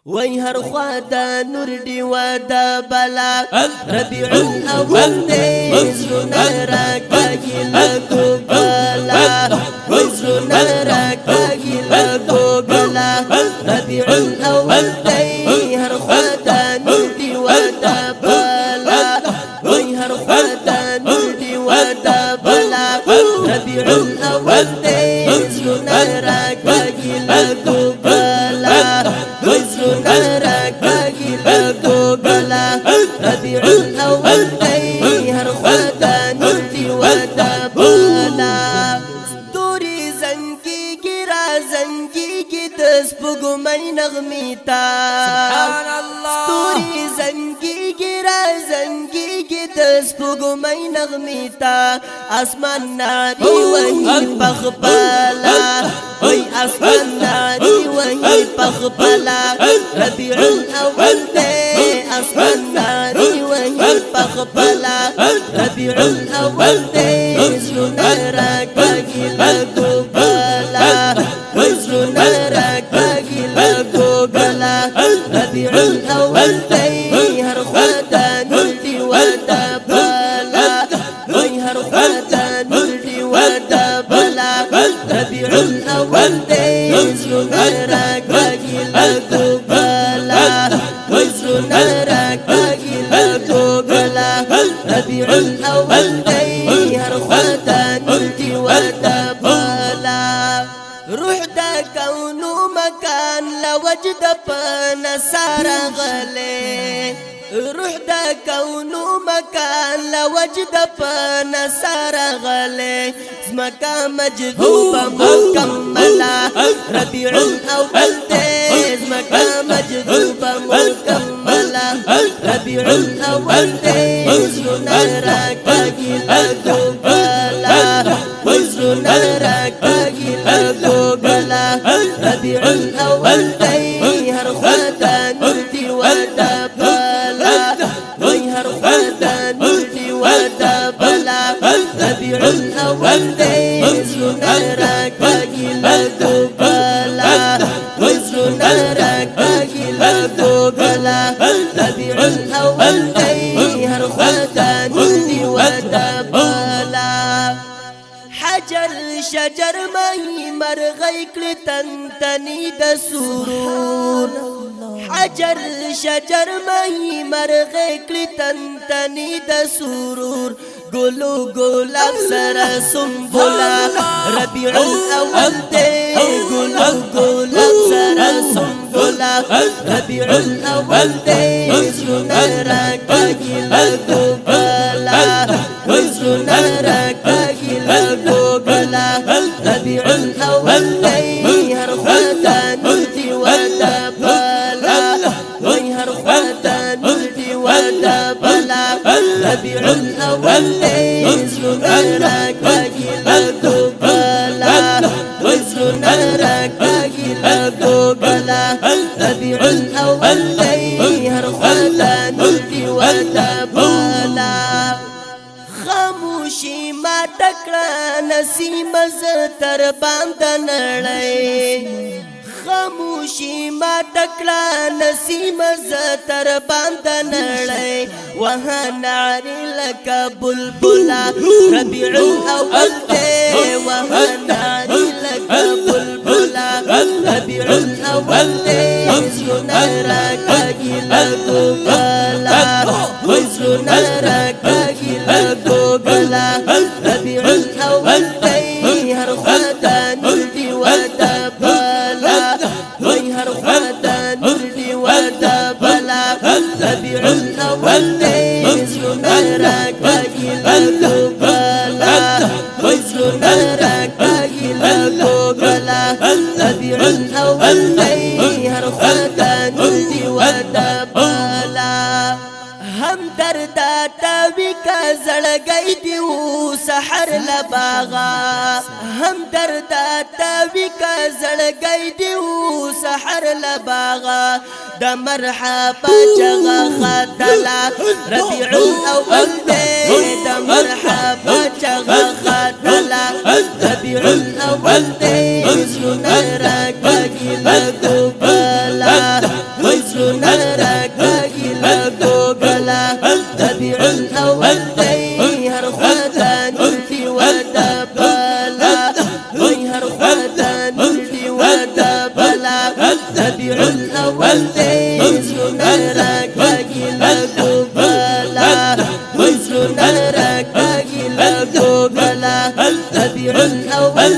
وای هر خوا دا نور دی و دا بلا ربیع الاول دی زرنا راکاگی لگو گلا وای زرنا راکاگی لگو گلا ربیع الاول دی هر خوا دا نور دی و دا بلا وای هر خوا دا نور دی و دا بلا ربیع الاول دی زرنا راکاگی لگو گلا ربيع الأول دی هر خواتا نورتی ودا بالا ستوری زنگی گرا زنگی گی دس پگمی نغمی تا ستوری زنگی گرا زنگی گی دس پگمی نغمی تا آسمان ناری وہی پخبالا وی آسمان ناری وہی پخبالا ربیع الاول دی آسمان ناری وہی پخبالا ربیع الاول دی زرنا راکاگی لگو گلا وی زرنا راکاگی لگو گلا ربیع الاول دی ہر خواتا نورتی ودا بالا وی ہر خواتا نورتی ودا بالا ربیع الاول دی زرنا راکاگی لگو گلا وی زرنا راکاگی لگو گلا ربیع الاول دی ہر خواتا نورتی ودا بالا روح دا کونو مکان لوجد پنسار غلے روح دا کونو مکان لوجد پنسار غلے زمکا مجذوبہ مکملا ربیع الاول دی زمکا مجذوبہ مکملا ربیع الاول دی زرنا راکاگی لگو گلا وزرنا راکاگی لگو گلا ربیع الاول دی ہر خواتا نورتی ودا بالا وی ہر خواتا نورتی ودا بالا ربیع الاول دی زرنا راکاگی لگو گلا وزرنا راکاگی لگو گلا ربیع الاول دی ہر خواتا نورتی ودا بالا حجر شجر مہی مرغی کلی تنتنی دا سرور حجر شجر مہی مرغی کلی تنتنی دا سرور گلو گلاب سر سنبولا ربیع الاول دی گلو گلاب سر سنبولا ربیع الاول دی زرنا راکاگی لگو گلا وزرنا راکاگی لگو گلا ربیع الاول دی ہر خواتا نورتی ودا بالا وی ہر خواتا نورتی ودا بالا ربیع الاول دی زرنا راکاگی لگو گلا وزرنا راکاگی لگو گلا ربیع الاول دی ہر خواتا نورتی ودا بالا خاموشی ما ٹکڑا نسیم زتر باند نڑے خاموشی ما ٹکڑا نسیم زتر باند نڑے وہاں نعری لکا بلبلا ربیع الاول دی وہاں نعری لکا بلبلا ربیع الاول دی زرنا راکاگی لگو گلا وزرنا راکاگی لگو گلا ربیع الاول دی ہر خواتا نورتی ودا بالا وی ہر خواتا نورتی ودا بالا ربیع الاول دی زرنا راکاگی لگو گلا وزرنا راکاگی لگو گلا ربیع الاول دی ہر خواتا نورتی ودا بالا ہم دردا تاوی کا زڑگئی دیو سحر لباغا ہم دردا تاوی کا زڑگئی دیو سحر لباغا دا مرحبا چغا خاتلا ربیع الاول دی دا مرحبا چغا خاتلا ربیع الاول دی زرنا راکاگی لگو گلا زرنا كاجل كوبلا وزرنا كاجل كوبلا ربيع الأول